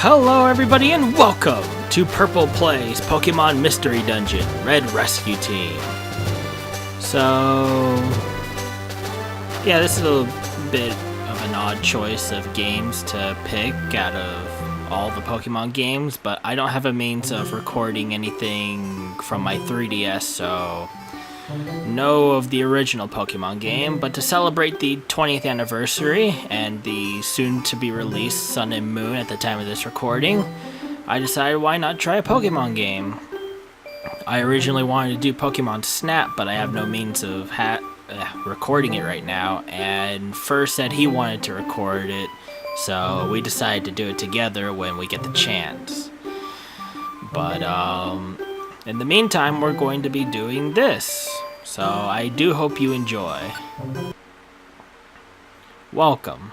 Hello everybody and welcome to Purple Plays Pokemon Mystery Dungeon Red Rescue Team. So, yeah, this is a bit of an odd choice of games to pick out of all the Pokemon games, but I don't have a means of recording anything from my 3DS, so no of the original Pokemon game, but to celebrate the 20th anniversary and the soon-to-be-released Sun and Moon at the time of this recording, I decided why not try a Pokemon game. I originally wanted to do Pokemon Snap, but I have no means of recording it right now, and Fur said he wanted to record it, so we decided to do it together when we get the chance. But, in the meantime, we're going to be doing this, so I do hope you enjoy. Welcome.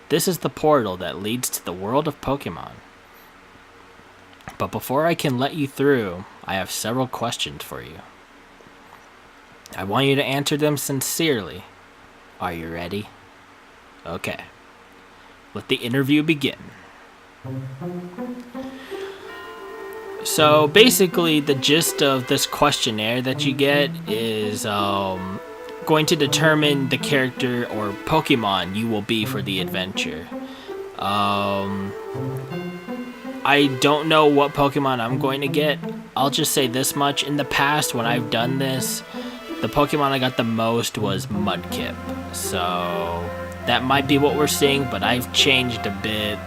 This is the portal that leads to the world of Pokemon. But before I can let you through, I have several questions for you. I want you to answer them sincerely. Are you ready? Okay. Let the interview begin. So basically the gist of this questionnaire that you get is going to determine the character or Pokemon you will be for the adventure. I don't know what Pokemon I'm going to get. I'll just say this much. In the past when I've done this, the Pokemon I got the most was Mudkip. So that might be what we're seeing, but I've changed a bit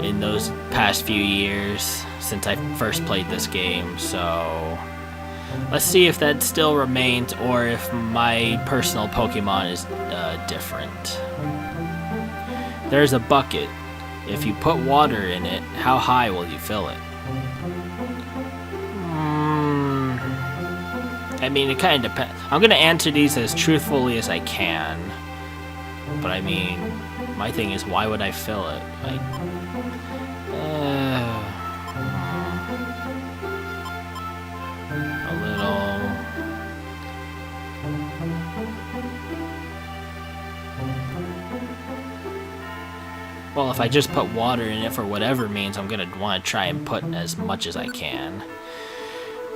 in those past few years since I first played this game, so let's see if that still remains or if my personal Pokemon is different. There's a bucket. If you put water in it, how high will you fill it? I mean, it kind of depends. I'm going to answer these as truthfully as I can, but I mean, my thing is, why would I fill it? Well, if I just put water in it for whatever means, I'm gonna want to try and put as much as I can.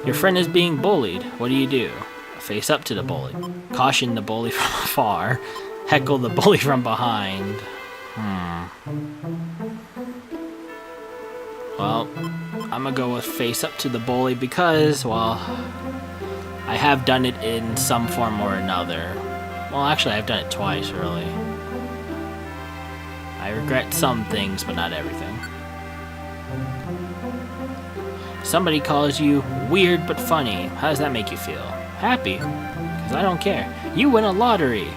Your friend is being bullied. What do you do? Face up to the bully. Caution the bully from afar. Heckle the bully from behind. Well, I'm gonna go with face up to the bully because, well, I have done it in some form or another. Well, actually, I've done it twice, really. I regret some things, but not everything. Somebody calls you weird but funny. How does that make you feel? Happy? Because I don't care. You win a lottery.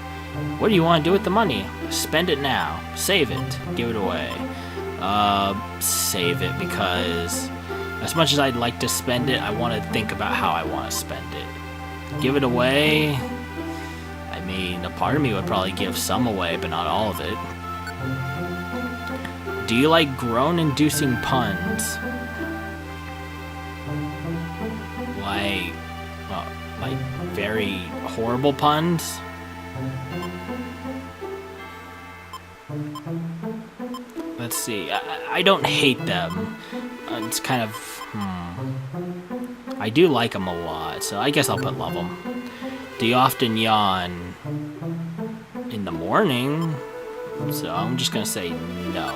What do you want to do with the money? Spend it now. Save it. Give it away. Save it because as much as I'd like to spend it, I want to think about how I want to spend it. Give it away? I mean, a part of me would probably give some away, but not all of it. Do you like groan-inducing puns? Like very horrible puns? Let's see. I don't hate them. It's kind of... I do like them a lot, so I guess I'll put love them. Do you often yawn? In the morning? So I'm just gonna say no.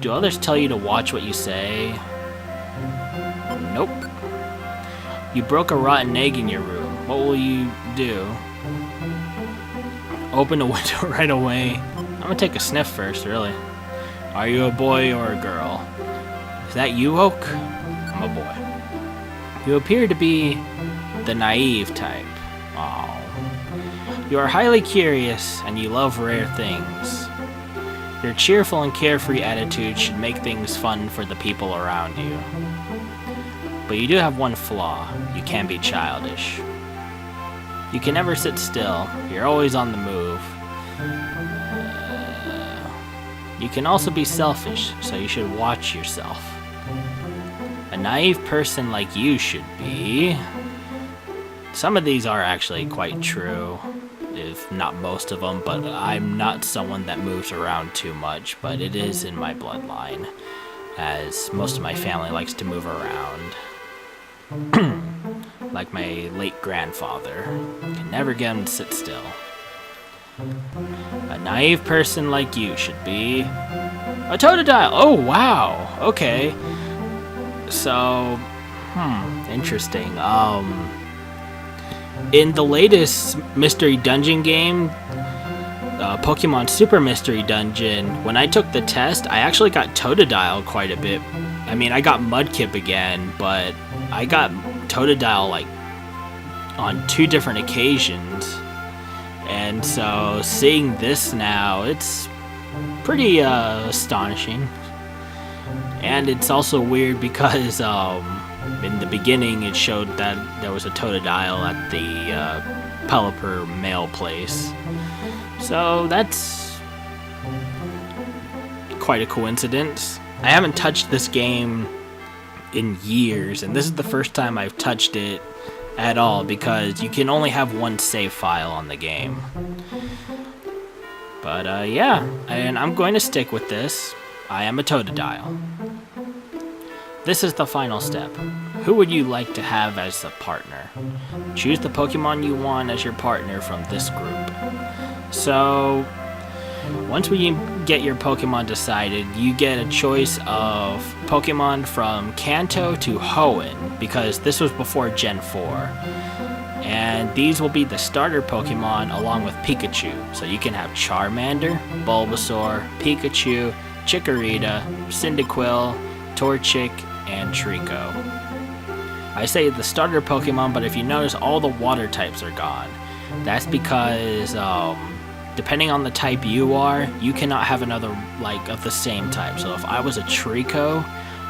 Do others tell you to watch what you say? Nope. You broke a rotten egg in your room. What will you do? Open the window right away. I'm gonna take a sniff first, really. Are you a boy or a girl? Is that you, Oak? I'm a boy. You appear to be the naive type. Oh. You are highly curious and you love rare things. Your cheerful and carefree attitude should make things fun for the people around you. But you do have one flaw. You can be childish. You can never sit still. You're always on the move. You can also be selfish, so you should watch yourself. A naive person like you should be. Some of these are actually quite true. if not most of them, but I'm not someone that moves around too much, but it is in my bloodline, as most of my family likes to move around. Like my late grandfather. Can never get him to sit still. A naive person like you should be a Totodile. Oh, wow. Okay. So, interesting. In the latest Mystery Dungeon game, Pokemon Super Mystery Dungeon, when I took the test, I actually got Totodile quite a bit. I mean, I got Mudkip again, but I got Totodile like on 2 different occasions. And so seeing this now, it's pretty astonishing. And it's also weird because in the beginning it showed that there was a Totodile at the Pelipper mail place. So that's quite a coincidence. I haven't touched this game in years, and this is the first time I've touched it at all, because you can only have 1 save file on the game. But yeah, and I'm going to stick with this. I am a Totodile. This is the final step. Who would you like to have as a partner? Choose the Pokemon you want as your partner from this group. So, once we get your Pokemon decided, you get a choice of Pokemon from Kanto to Hoenn, because this was before Gen 4. And these will be the starter Pokemon along with Pikachu. So you can have Charmander, Bulbasaur, Pikachu, Chikorita, Cyndaquil, Torchic, and Trico. I say the starter Pokemon, but if you notice, all the water types are gone. That's because, depending on the type you are, you cannot have another, like, of the same type. So if I was a Trico,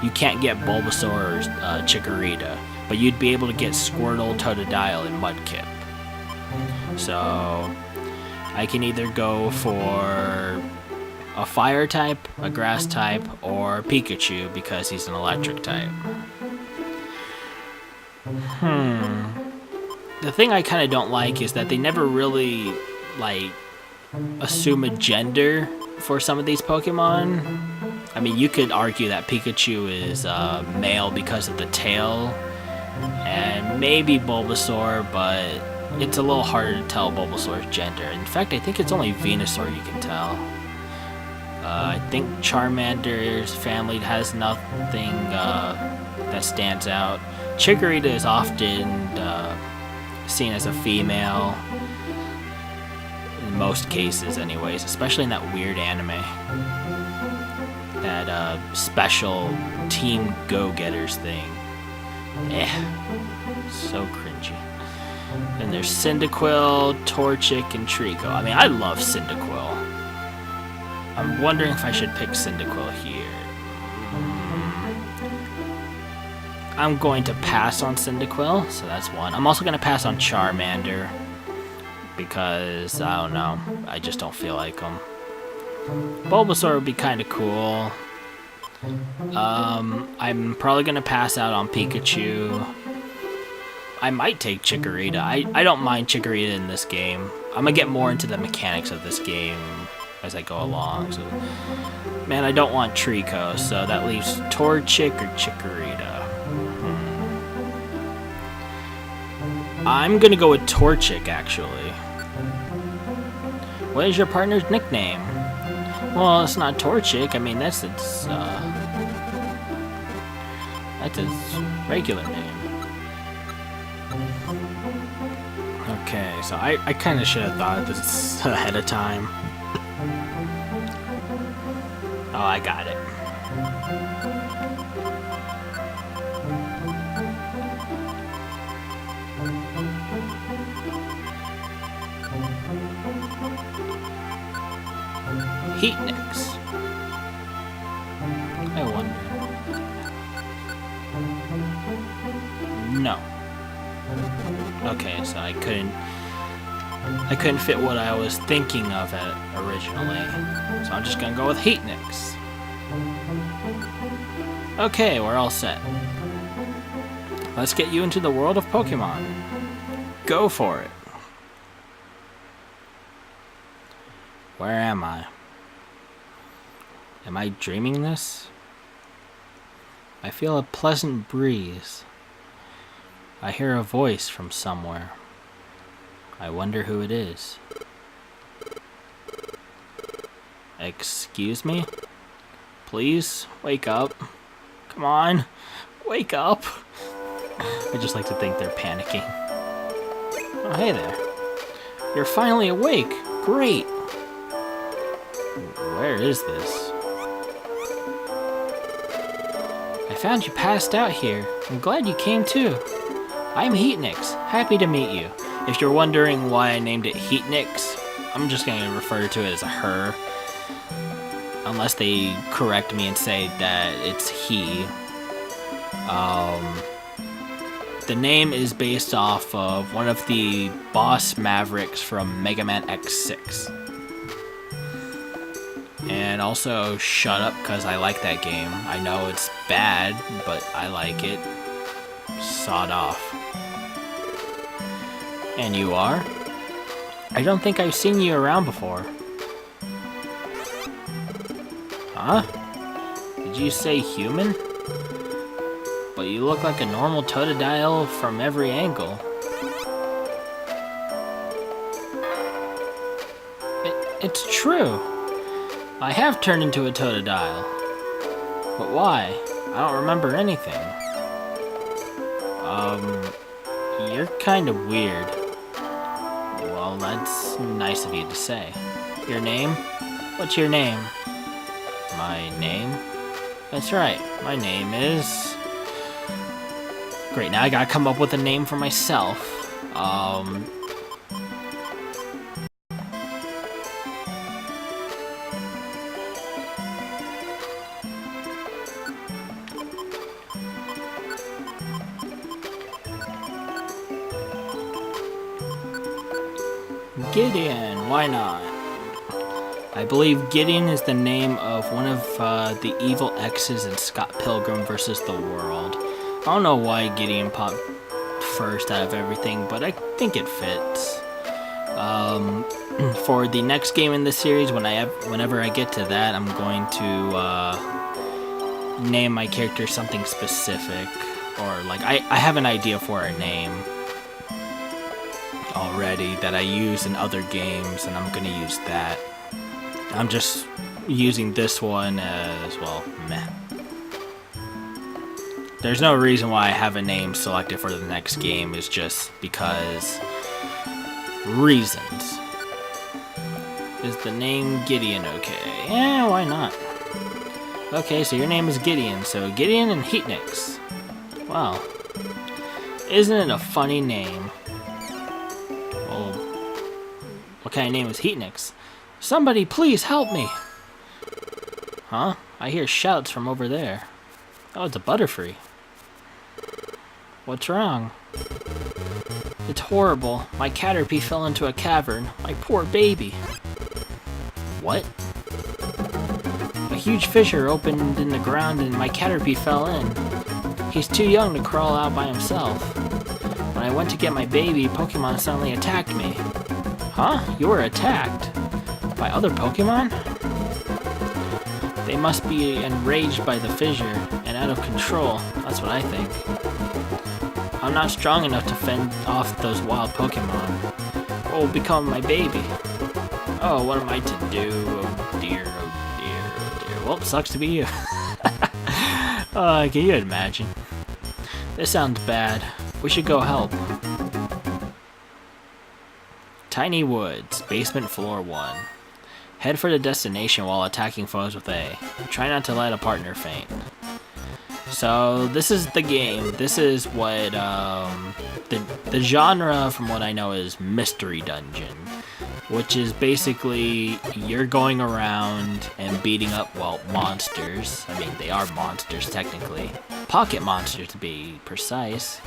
you can't get Bulbasaur or Chikorita, but you'd be able to get Squirtle, Totodile, and Mudkip. So I can either go for a fire type, a grass type, or Pikachu because he's an electric type. The thing I kind of don't like is that they never really, like, assume a gender for some of these Pokemon. I mean, you could argue that Pikachu is male because of the tail, and maybe Bulbasaur, but it's a little harder to tell Bulbasaur's gender. In fact, I think it's only Venusaur you can tell. I think Charmander's family has nothing that stands out. Chikorita is often seen as a female, in most cases anyways, especially in that weird anime. That special Team Go-Getters thing. So cringy. Then there's Cyndaquil, Torchic, and Trico. I mean, I love Cyndaquil. I'm wondering if I should pick Cyndaquil here. I'm going to pass on Cyndaquil, so that's one. I'm also going to pass on Charmander, because, I don't know, I just don't feel like him. Bulbasaur would be kind of cool. I'm probably going to pass out on Pikachu. I might take Chikorita. I don't mind Chikorita in this game. I'm going to get more into the mechanics of this game as I go along. So, man, I don't want Trico, so that leaves Torchic or Chikorita. I'm gonna go with Torchic, actually. What is your partner's nickname? Well, it's not Torchic. I mean, that's its regular name. Okay, so I kind of should have thought of this ahead of time. Oh, I got it. Heatnix. I wonder. No. Okay, so I couldn't fit what I was thinking of it originally. So I'm just gonna go with Heatnix. Okay, we're all set. Let's get you into the world of Pokemon. Go for it. Where am I? Am I dreaming this? I feel a pleasant breeze. I hear a voice from somewhere. I wonder who it is. Excuse me? Please, wake up. Come on, wake up. I just like to think they're panicking. Oh, hey there. You're finally awake. Great. Where is this? I found you passed out here. I'm glad you came too. I'm Heatnix. Happy to meet you. If you're wondering why I named it Heatnix, I'm just going to refer to it as a her. Unless they correct me and say that it's he. The name is based off of one of the boss mavericks from Mega Man X6. And also, shut up, because I like that game. I know it's bad, but I like it. Sawed off. And you are? I don't think I've seen you around before. Huh? Did you say human? But you look like a normal Totodile from every angle. It's true. I have turned into a Totodile. But why? I don't remember anything. You're kind of weird. Well, that's nice of you to say. Your name? What's your name? My name? That's right. My name is... Great, now I gotta come up with a name for myself. Gideon, why not? I believe Gideon is the name of one of the evil X's in Scott Pilgrim vs. the World. I don't know why Gideon popped first out of everything, but I think it fits. For the next game in this series, whenever I get to that, I'm going to name my character something specific. Or, like, I have an idea for a name already that I use in other games, and I'm going to use that. I'm just using this one as, well, meh. There's no reason why I have a name selected for the next game, it's just because reasons. Is the name Gideon okay? Yeah, why not? Okay, so your name is Gideon, so Gideon and Heatnix. Wow. Isn't it a funny name? Well, what kind of name is Heatnix? Somebody please help me! Huh? I hear shouts from over there. Oh, it's a Butterfree. What's wrong? It's horrible. My Caterpie fell into a cavern. My poor baby. What? A huge fissure opened in the ground and my Caterpie fell in. He's too young to crawl out by himself. When I went to get my baby, Pokémon suddenly attacked me. Huh? You were attacked? By other Pokémon? They must be enraged by the fissure and out of control. That's what I think. I'm not strong enough to fend off those wild Pokémon. What will become of my baby? Oh, what am I to do? Oh dear, oh dear, oh dear. Well, it sucks to be you. Can you imagine? This sounds bad. We should go help. Tiny Woods, basement floor 1. Head for the destination while attacking foes with A. Try not to let a partner faint. So this is the game. This is what the genre, from what I know, is mystery dungeon, which is basically you're going around and beating up, well, monsters. I mean, they are monsters technically, pocket monsters to be precise.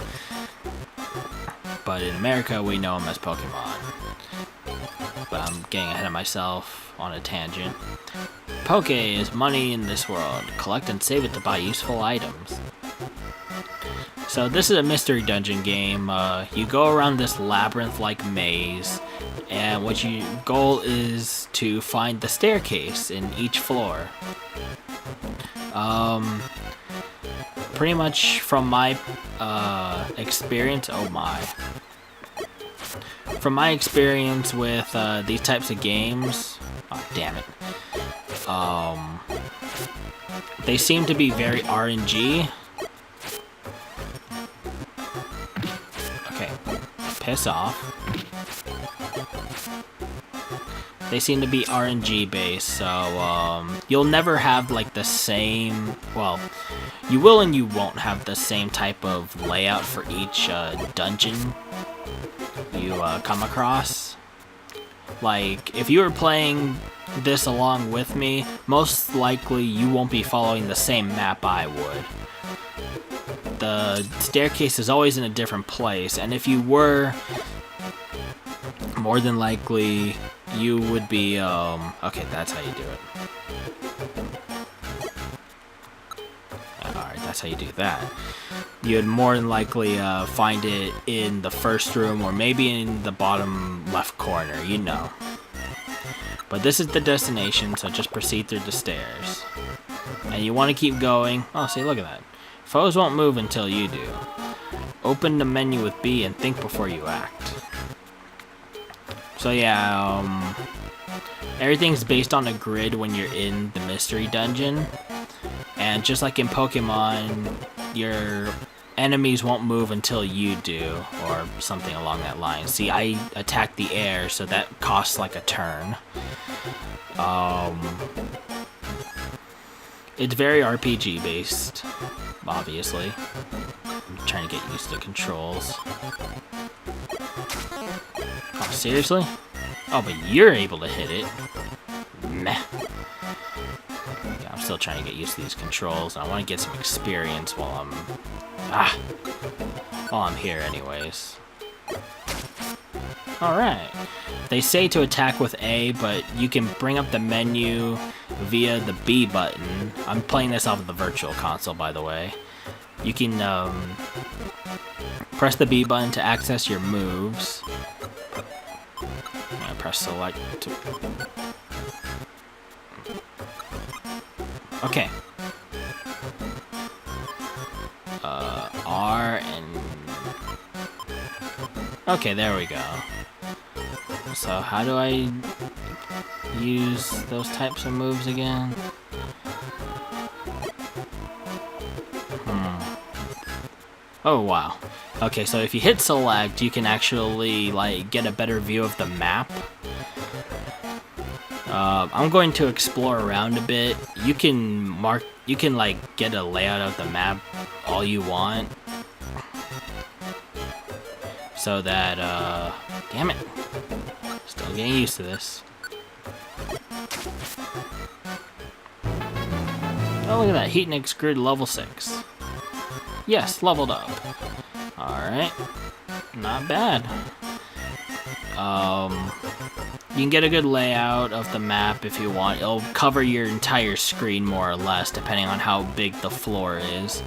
But in America, we know them as Pokemon. But I'm getting ahead of myself on a tangent. Poke is money in this world. Collect and save it to buy useful items. So this is a mystery dungeon game. You go around this labyrinth-like maze, And what your goal is to find the staircase in each floor. Pretty much from my experience, from my experience with these types of games, damn it, they seem to be very RNG. Okay, piss off. They seem to be RNG based, so you'll never have like the same, well, you will and you won't have the same type of layout for each dungeon you come across. Like, if you were playing this along with me, most likely you won't be following the same map I would. The staircase is always in a different place, and if you were, more than likely you would be, okay, that's how you do it. Alright, that's how you do that. You'd more than likely find it in the first room or maybe in the bottom left corner, you know. But this is the destination, so just proceed through the stairs. And you want to keep going. Oh, see, look at that. Foes won't move until you do. Open the menu with B and think before you act. So yeah, everything's based on a grid when you're in the mystery dungeon. And just like in Pokemon, your enemies won't move until you do, or something along that line. See, I attack the air, so that costs like a turn. It's very RPG based, obviously. I'm trying to get used to the controls. Oh, seriously? Oh, but you're able to hit it. Meh. Yeah, I'm still trying to get used to these controls, and I want to get some experience while I'm here anyways. Alright. They say to attack with A, but you can bring up the menu via the B button. I'm playing this off of the virtual console, by the way. You can press the B button to access your moves. I'm gonna press select to... Okay. R and... Okay, there we go. So how do I use those types of moves again? Oh, wow. Okay, so if you hit select, you can actually, like, get a better view of the map. I'm going to explore around a bit. You can like, get a layout of the map all you want. So that, damn it. Still getting used to this. Oh, look at that. Heatnik's grid level 6. Yes, leveled up. Alright. Not bad. You can get a good layout of the map if you want. It'll cover your entire screen more or less, depending on how big the floor is.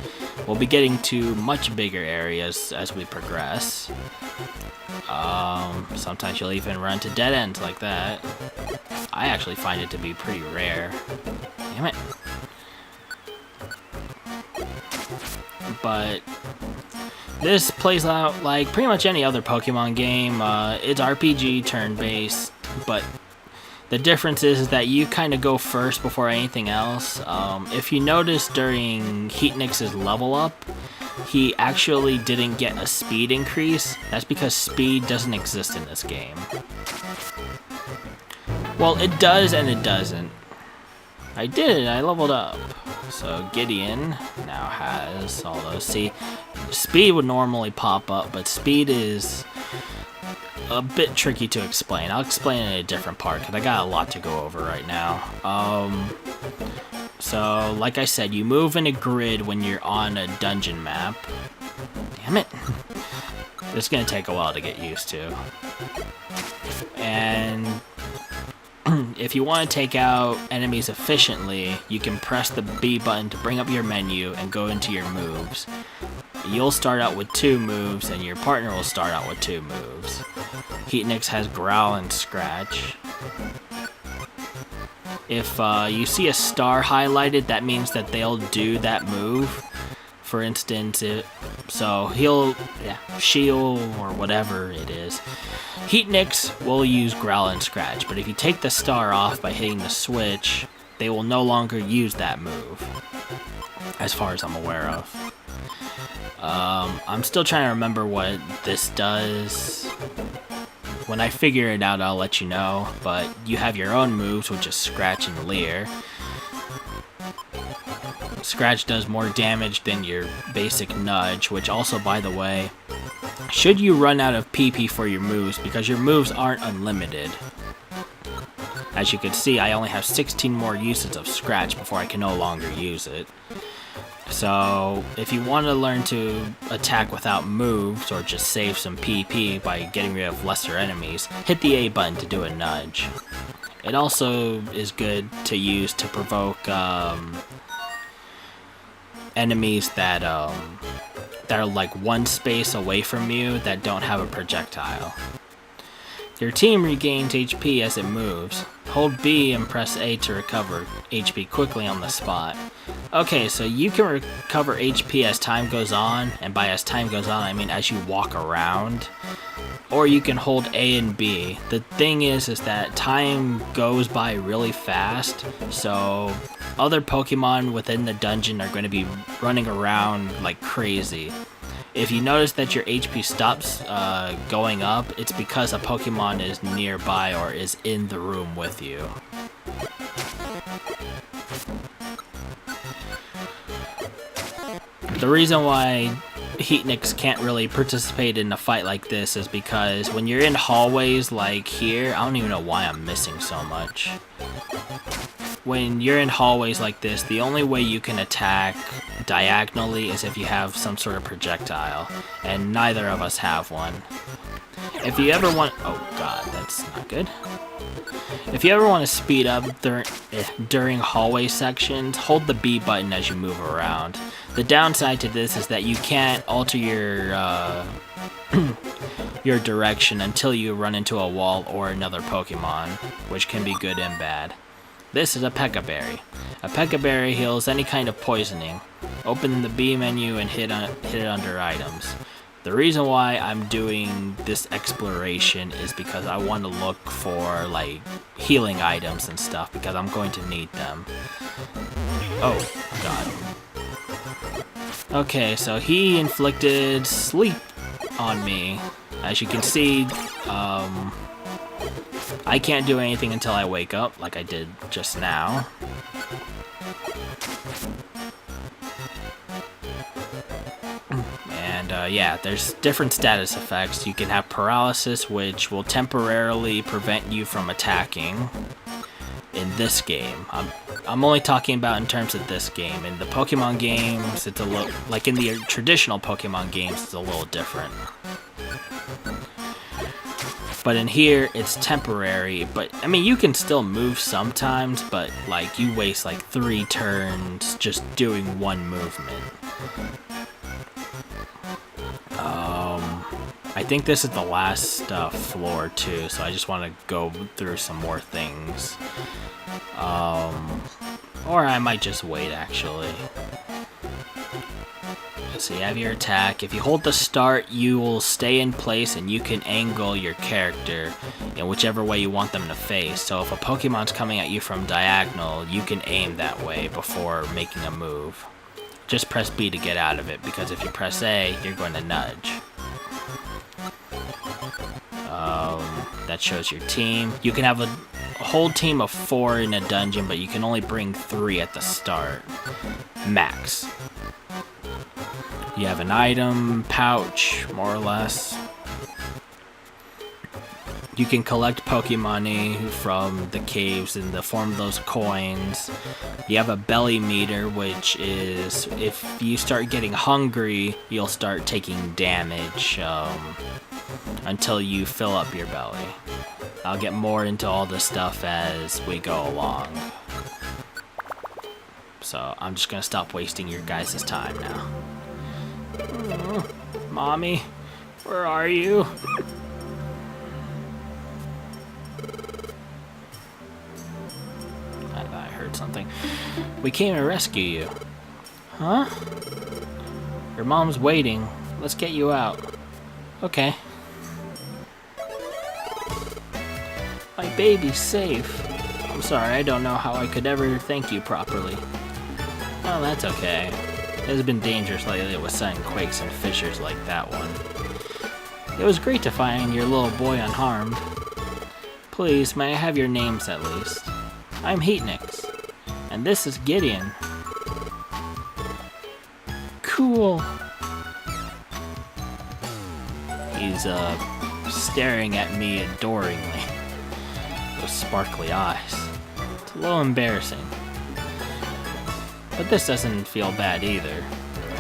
We'll be getting to much bigger areas as we progress. Sometimes you'll even run to dead ends like that. I actually find it to be pretty rare. Damn it. But this plays out like pretty much any other Pokemon game. It's RPG turn-based, but the difference is that you kind of go first before anything else. If you notice during Heatnik's level up, he actually didn't get a speed increase. That's because speed doesn't exist in this game. Well, it does and it doesn't. I did, I leveled up. So Gideon now has all those. See, speed would normally pop up, but speed is a bit tricky to explain. I'll explain it in a different part, because I got a lot to go over right now. So, like I said, you move in a grid when you're on a dungeon map. Damn it. It's going to take a while to get used to. And if you want to take out enemies efficiently, you can press the B button to bring up your menu and go into your moves. You'll start out with 2 moves, and your partner will start out with 2 moves. Heatnix has Growl and Scratch. If you see a star highlighted, that means that they'll do that move. For instance, he'll shield or whatever it is. Heatnix will use Growl and Scratch, but if you take the star off by hitting the switch, they will no longer use that move, as far as I'm aware of. I'm still trying to remember what this does. When I figure it out, I'll let you know, but you have your own moves, which is Scratch and Leer. Scratch does more damage than your basic Nudge, which also, by the way, should you run out of PP for your moves, because your moves aren't unlimited. As you can see, I only have 16 more uses of Scratch before I can no longer use it. So, if you want to learn to attack without moves, or just save some PP by getting rid of lesser enemies, hit the A button to do a Nudge. It also is good to use to provoke enemies that are like 1 space away from you that don't have a projectile. Your team regains HP as it moves. Hold B and press A to recover HP quickly on the spot. Okay, so you can recover HP as time goes on, and by as time goes on, I mean as you walk around. Or you can hold A and B. The thing is that time goes by really fast, so other Pokemon within the dungeon are going to be running around like crazy. If you notice that your HP stops going up, it's because a Pokemon is nearby or is in the room with you. The reason why Heatnix can't really participate in a fight like this is because when you're in hallways like here, I don't even know why I'm missing so much. When you're in hallways like this, the only way you can attack diagonally is if you have some sort of projectile, and neither of us have one. If you ever want... Oh god, that's not good. If you ever want to speed up during hallway sections, hold the B button as you move around. The downside to this is that you can't alter your your direction until you run into a wall or another Pokemon, which can be good and bad. This is a Pekka Berry. A Pekka Berry heals any kind of poisoning. Open the B menu and hit it under items. The reason why I'm doing this exploration is because I want to look for like healing items and stuff, because I'm going to need them. Oh god. Okay, so he inflicted sleep on me. As you can see, I can't do anything until I wake up, like I did just now. And yeah, there's different status effects. You can have paralysis, which will temporarily prevent you from attacking in this game. I'm only talking about in terms of this game. In the Pokemon games, it's a little, like in the traditional Pokemon games, it's a little different. But in here, it's temporary. But, I mean, you can still move sometimes, but, like, you waste, like, 3 turns just doing one movement. I think this is the last floor, too, so I just want to go through some more things. Or I might just wait, actually. So you have your attack. If you hold the start, you will stay in place and you can angle your character in whichever way you want them to face. So if a Pokemon's coming at you from diagonal, you can aim that way before making a move. Just press B to get out of it, because if you press A, you're going to nudge. That shows your team. You can have a whole team of 4 in a dungeon, but you can only bring 3 at the start. Max. You have an item pouch, more or less. You can collect Pokemon from the caves in the form of those coins. You have a belly meter, which is if you start getting hungry, you'll start taking damage until you fill up your belly. I'll get more into all this stuff as we go along. So I'm just gonna stop wasting your guys' time now. Mommy, where are you? I heard something. We came to rescue you. Huh? Your mom's waiting. Let's get you out. Okay. My baby's safe. I'm sorry, I don't know how I could ever thank you properly. Oh, that's okay. It has been dangerous lately with sudden quakes and fissures like that one. It was great to find your little boy unharmed. Please, may I have your names at least? I'm Heatnix, and this is Gideon. Cool. He's, staring at me adoringly. Those sparkly eyes. It's a little embarrassing. But this doesn't feel bad either.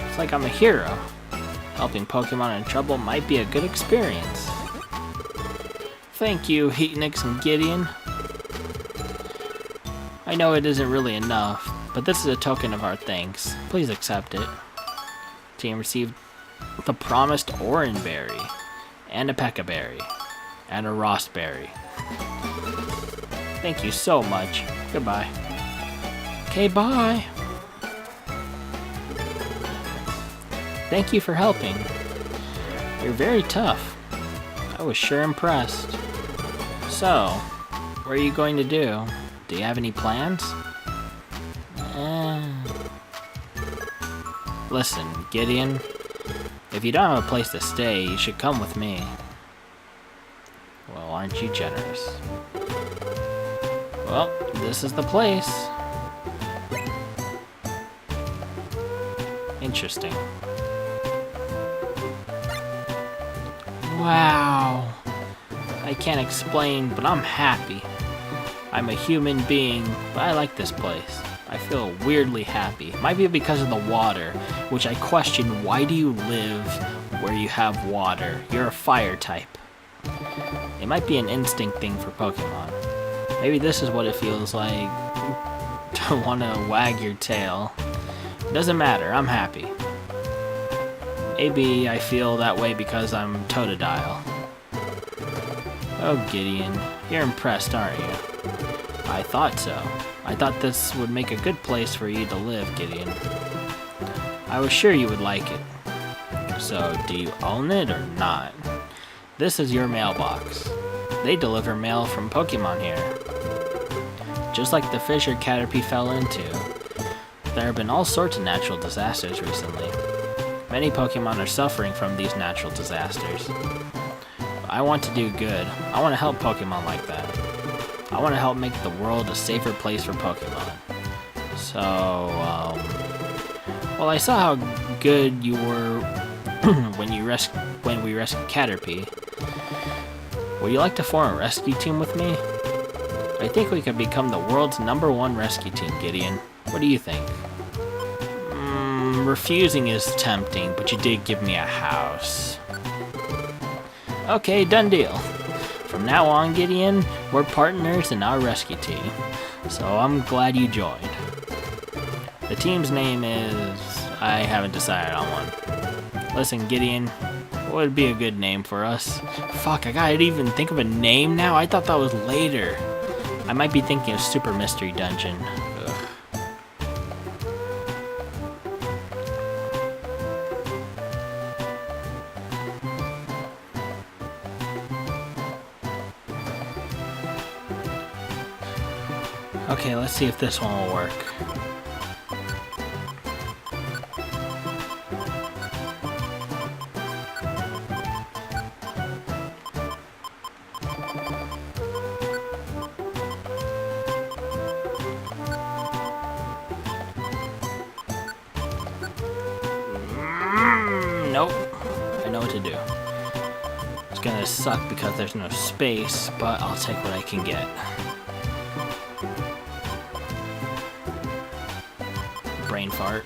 It's like I'm a hero. Helping Pokemon in trouble might be a good experience. Thank you, Heatnix and Gideon. I know it isn't really enough, but this is a token of our thanks. Please accept it. Team received the promised Oranberry, and a Pekkaberry, and a Rossberry. Thank you so much. Goodbye. Okay, bye. Thank you for helping. You're very tough. I was sure impressed. So, what are you going to do? Do you have any plans? Listen, Gideon, if you don't have a place to stay, you should come with me. Well, aren't you generous? Well, this is the place. Interesting. Wow. I can't explain, but I'm happy. I'm a human being, but I like this place. I feel weirdly happy. Might be because of the water, which I question, why do you live where you have water? You're a fire type. It might be an instinct thing for Pokemon. Maybe this is what it feels like to want to wag your tail. It doesn't matter, I'm happy. Maybe I feel that way because I'm Totodile. Oh, Gideon, you're impressed, aren't you? I thought so. I thought this would make a good place for you to live, Gideon. I was sure you would like it. So, do you own it or not? This is your mailbox. They deliver mail from Pokemon here. Just like the fissure Caterpie fell into. There have been all sorts of natural disasters recently. Many Pokemon are suffering from these natural disasters. I want to do good. I want to help Pokemon like that. I want to help make the world a safer place for Pokemon. So, well, I saw how good you were when we rescued Caterpie. Would you like to form a rescue team with me? I think we could become the world's #1 rescue team, Gideon. What do you think? Refusing is tempting, but you did give me a house. Okay, done deal. From now on, Gideon, we're partners in our rescue team, so I'm glad you joined. The team's name is... I haven't decided on one. Listen, Gideon, what would be a good name for us? Fuck, I gotta even think of a name now? I thought that was later. I might be thinking of Super Mystery Dungeon. Ugh. Okay, let's see if this one will work. Nope. I know what to do. It's gonna suck because there's no space, but I'll take what I can get. Brain fart.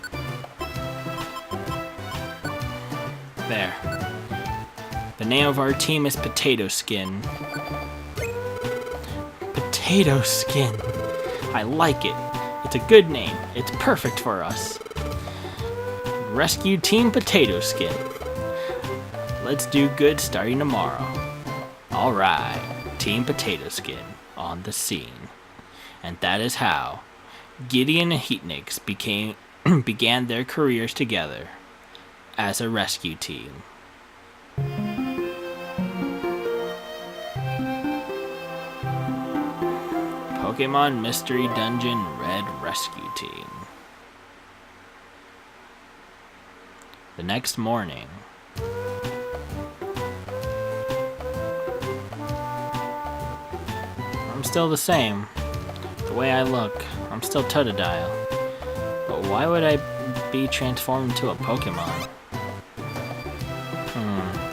There. The name of our team is Potato Skin. Potato Skin. I like it. It's a good name. It's perfect for us. Rescue Team Potato Skin. Let's do good starting tomorrow. Alright, Team Potato Skin on the scene. And that is how Gideon and Heatnix began their careers together as a rescue team. Pokemon Mystery Dungeon Red Rescue Team. The next morning, I'm still the same. The way I look, I'm still Totodile. But why would I be transformed into a Pokemon? I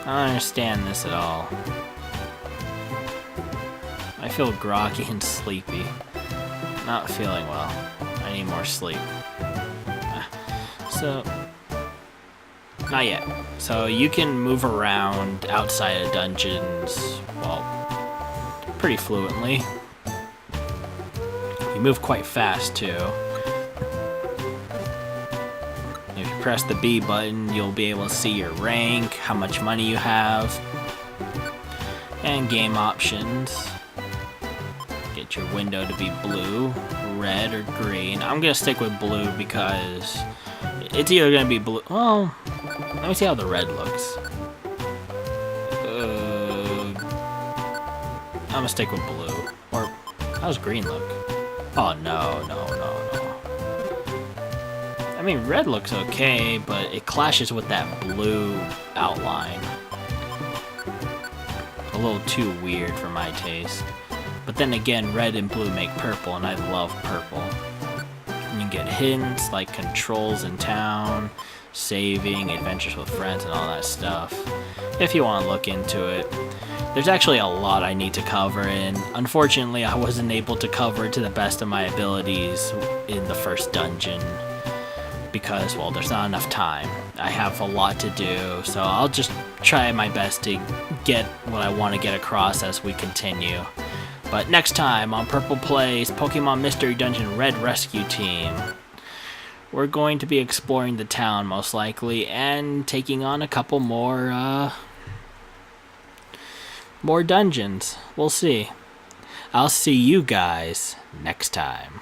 don't understand this at all. I feel groggy and sleepy. Not feeling well. I need more sleep. Not yet. So you can move around outside of dungeons, well, pretty fluently. You move quite fast too. If you press the B button, you'll be able to see your rank, how much money you have, and game options. Get your window to be blue, red, or green. I'm gonna stick with blue because it's either gonna be blue. Oh, let me see how the red looks. I'm gonna stick with blue. Or how's green look? Oh no. I mean, red looks okay, but it clashes with that blue outline. A little too weird for my taste. But then again, red and blue make purple, and I love purple. And you get hints like controls in town, saving, adventures with friends, and all that stuff. If you want to look into it. There's actually a lot I need to cover, and unfortunately I wasn't able to cover it to the best of my abilities in the first dungeon. Because, well, there's not enough time. I have a lot to do, so I'll just try my best to get what I want to get across as we continue. But next time on Purple Plays Pokemon Mystery Dungeon Red Rescue Team, we're going to be exploring the town most likely and taking on a couple more dungeons. We'll see. I'll see you guys next time.